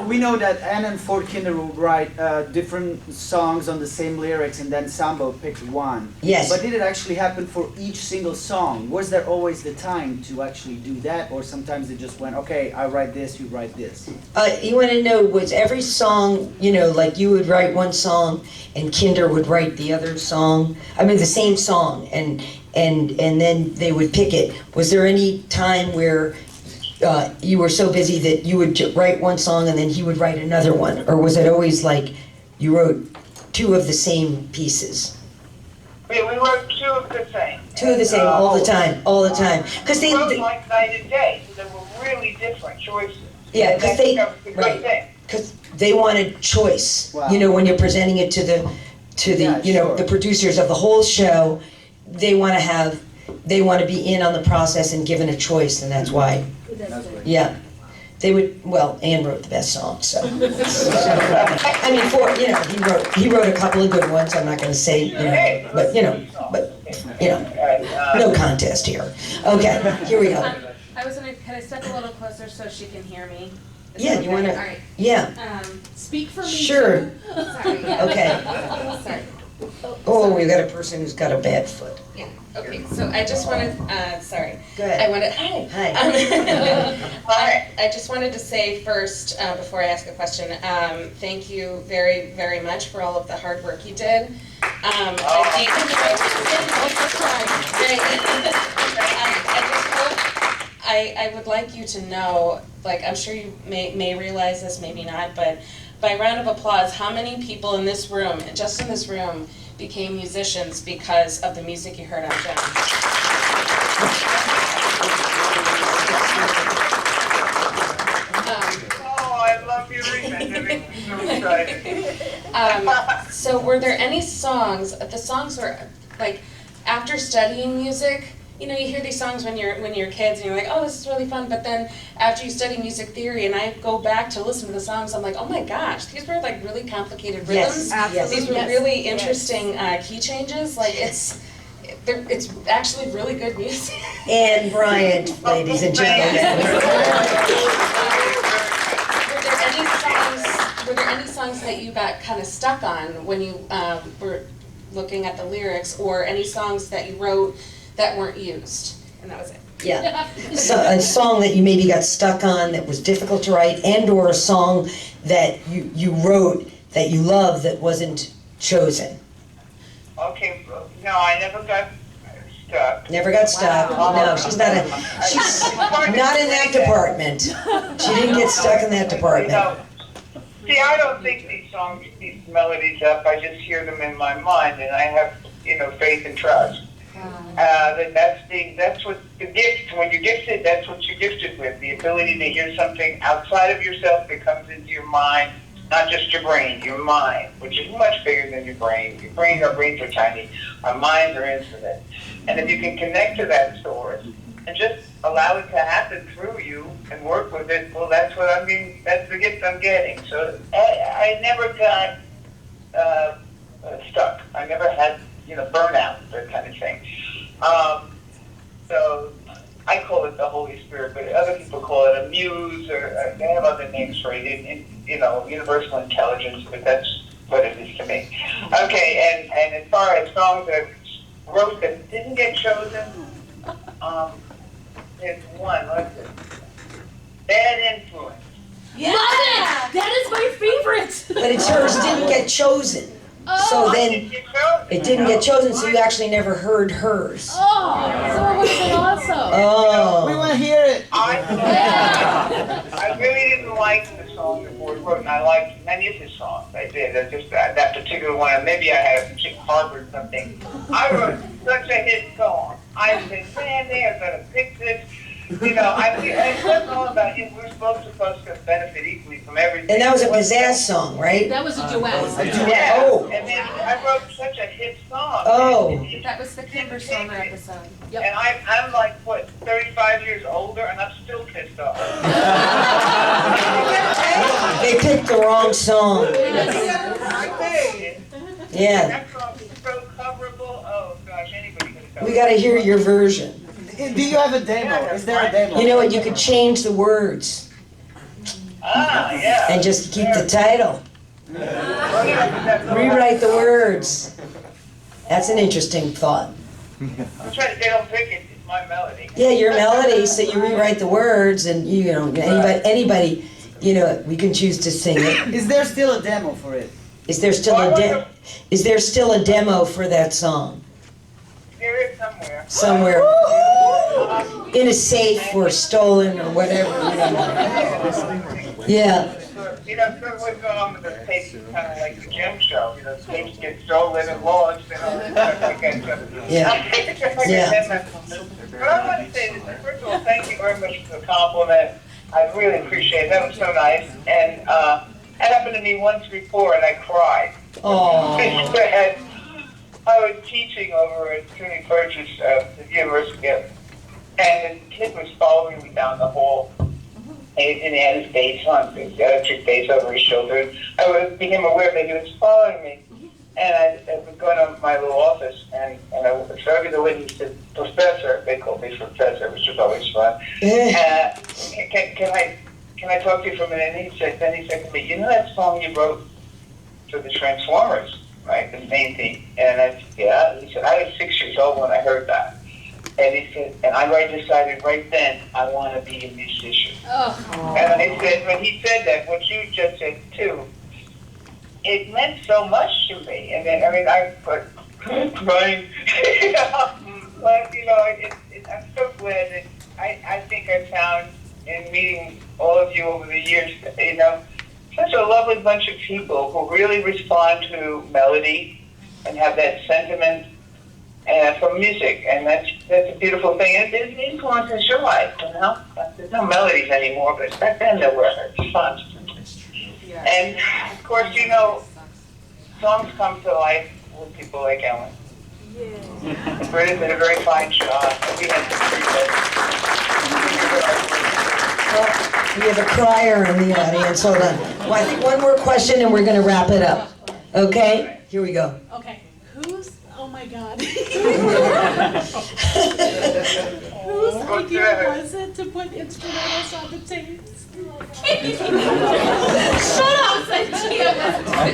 We know that Ann and Fort Kinder would write different songs on the same lyrics, and then Sambo picked one. Yes. But did it actually happen for each single song? Was there always the time to actually do that, or sometimes it just went, okay, I write this, you write this? You want to know, was every song, like you would write one song and Kinder would write the other song? I mean, the same song, and then they would pick it. Was there any time where you were so busy that you would write one song and then he would write another one? Or was it always like you wrote 2 of the same pieces? We wrote 2 of the same. 2 of the same, all the time. Because we wrote like night and day, so they were really different choices. Yeah, because they wanted choice. Wow. When you're presenting it to the sure. the producers of the whole show, they want to be in on the process and given a choice, and that's why. Yeah, they would. Well, Ann wrote the best song, so. I mean, he wrote a couple of good ones. I'm not going to say, but no contest here. Okay, here we go. I was gonna, can I step a little closer so she can hear me? Is Yeah, that you okay? want to? All right. Yeah. Speak for me. Sure. Too. Sorry. Yeah. Okay. Sorry. Oh, we've got a person who's got a bad foot. Yeah. Okay. So I just wanted. Sorry. Go ahead. I wanted. Hi. Hi. I just wanted to say first, before I ask a question, thank you very, very much for all of the hard work you did. I would like you to know, like, I'm sure you may realize this, maybe not, but by round of applause, how many people in this room, just in this room, became musicians because of the music you heard on Jem? I love your ring. So were there any songs, the songs were, like, after studying music, you hear these songs when you're kids and you're like, oh, this is really fun, but then after you study music theory and I go back to listen to the songs, I'm like, oh my gosh, these were like really complicated rhythms. Yes, these were really interesting key changes. Like it's actually really good music. And Bryant, ladies and gentlemen. Were there any songs that you got kind of stuck on when you were looking at the lyrics, or any songs that you wrote that weren't used? And that was it. Yeah. So a song that you maybe got stuck on that was difficult to write, and or a song that you wrote that you loved that wasn't chosen. Okay, no, I never got stuck. Never got stuck. No, she's not in that department. She didn't get stuck in that department. See, I don't think these songs, these melodies up. I just hear them in my mind, and I have, faith and trust. That's what the gift. When you're gifted, that's what you're gifted with. The ability to hear something outside of yourself that comes into your mind, not just your brain, your mind, which is much bigger than your brain. Our brains are tiny. Our minds are infinite. And if you can connect to that source and just allow it to happen through you and work with it, well, that's what I mean. That's the gift I'm getting. So I never got stuck. I never had, burnout, that kind of thing. So I call it the Holy Spirit, but other people call it a muse, or they have other names for it, universal intelligence, but that's what it is to me. Okay, and as far as songs that wrote that didn't get chosen, there's one, what's it? Bad Influence. Yeah! Love it! That is my favorite! But it's hers didn't get chosen. So then it didn't get chosen, so you actually never heard hers. Oh, so it would have been awesome. Oh. We want to hear it. I really didn't like the song that Ward wrote, and I liked many of his songs. I did. Just that particular one, maybe I had Chick Harbor or something. I wrote such a hit song. I said, man, they are going to pick this. It wasn't all about you. We're supposed to benefit equally from everything. And that was a pizzazz song, right? That was a duet. Yeah. Oh. And then I wrote such a hit song. Oh. That was the Kimber Summer episode. Yep. And I'm like, 35 years older, and I'm still pissed off. They picked the wrong song. Yeah. That song is so coverable. Oh, gosh, anybody could have. We got to hear your version. Do you have a demo? Is there a demo? You know what? You could change the words. Yeah. And just keep the title. Rewrite the words. That's an interesting thought. I'm trying to they don't pick it. It's my melody. Yeah, your melody. So you rewrite the words, and anybody, we can choose to sing it. Is there still a demo for it? Is there still a demo for that song? There is somewhere. Somewhere. In a safe or stolen or whatever. Yeah. Sort of what's going on with the tapes is kind of like the Jem show. Tapes get stolen and lost and all that stuff. Yeah. But I want to say this. First of all, thank you very much for the compliment. I really appreciate it. That was so nice. And it happened to me once before, and I cried. Oh. I was teaching over at SUNY Purchase at the university, and the kid was following me down the hall, and he had his bass on, his electric bass over his shoulder. I became aware that he was following me, and I was going to my little office, and I started to wait. He said, "Professor," they called me Professor, which was always fun. Can I talk to you for a minute? And then he said to me, "You know that song you wrote for the Transformers, right? The main theme." And I said, "Yeah." He said, "I was 6 years old when I heard that." And he said, and I decided right then, I want to be a musician. Oh. And I said, when he said that, what you just said too, it meant so much to me. And then, I was crying. But, I'm so glad that I think I found in meeting all of you over the years, such a lovely bunch of people who really respond to melody and have that sentiment from music, and that's a beautiful thing. It influences your life, There's no melodies anymore, but back then there were. It's fun. And of course, songs come to life with people like Ellen. Yeah. Britta did a very fine job. We had Well, we have a crier in the audience. Hold on. Well, I think one more question, and we're going to wrap it up. Okay? Here we go. Okay. Oh my God. Whose idea was it to put instrumentals on the tapes? Shut up,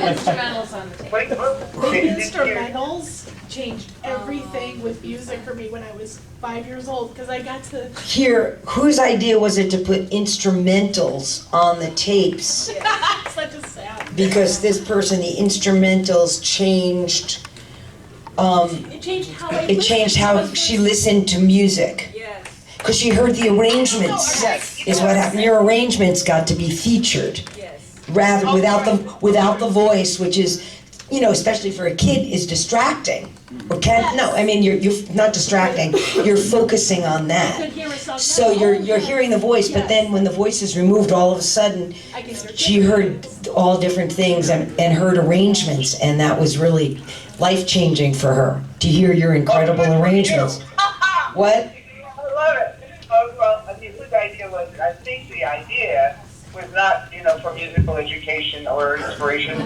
instrumentals on the tape. The instrumentals changed everything with music for me when I was 5 years old, because I got to Here, whose idea was it to put instrumentals on the tapes? Yeah, such a sad. Because this person, the instrumentals changed It changed how I it changed how she listened to music. Yes. Because she heard the arrangements, is what happened. Your arrangements got to be featured. Rather, without the voice, which is, especially for a kid, is distracting. Or you're not distracting, you're focusing on that. So you're hearing the voice, but then when the voice is removed, all of a sudden, she heard all different things and heard arrangements, and that was really life-changing for her, to hear your incredible arrangements. What? I love it. Well, I mean, whose idea was it? I think the idea was not, for musical education or inspiration. I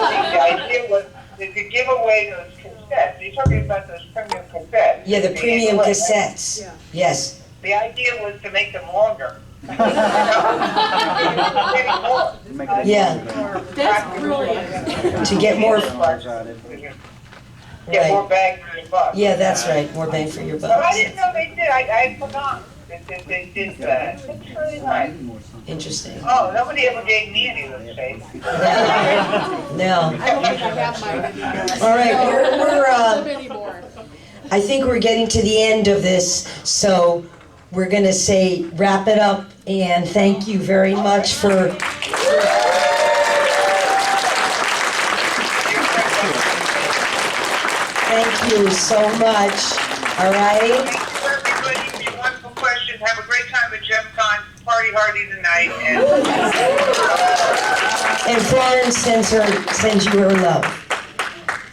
think the idea was to give away those cassettes. You're talking about those premium cassettes. Yeah, the premium cassettes. Yeah. Yes. The idea was to make them longer. Yeah. That's brilliant. To get more. Get more bang for your buck. Yeah, that's right. More bang for your buck. But I didn't know they did. I had forgotten that they did that. It's really nice. Interesting. Oh, nobody ever gave me any of those things. No. I don't think I have mine anymore. All right, we're Anymore. I think we're getting to the end of this, so we're gonna say wrap it up, and thank you very much for. Thank you so much. All right. Thank you, everybody, for your wonderful questions. Have a great time at Jemcon. Party hardy tonight. And Florence sends you her love.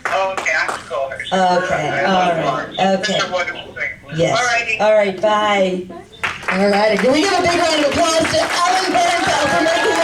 Oh, okay, I can call her. Okay, all right, okay. Such a wonderful thing. Yes. All right, bye. All right, can we give a big round of applause to Ellen Bernfeld for making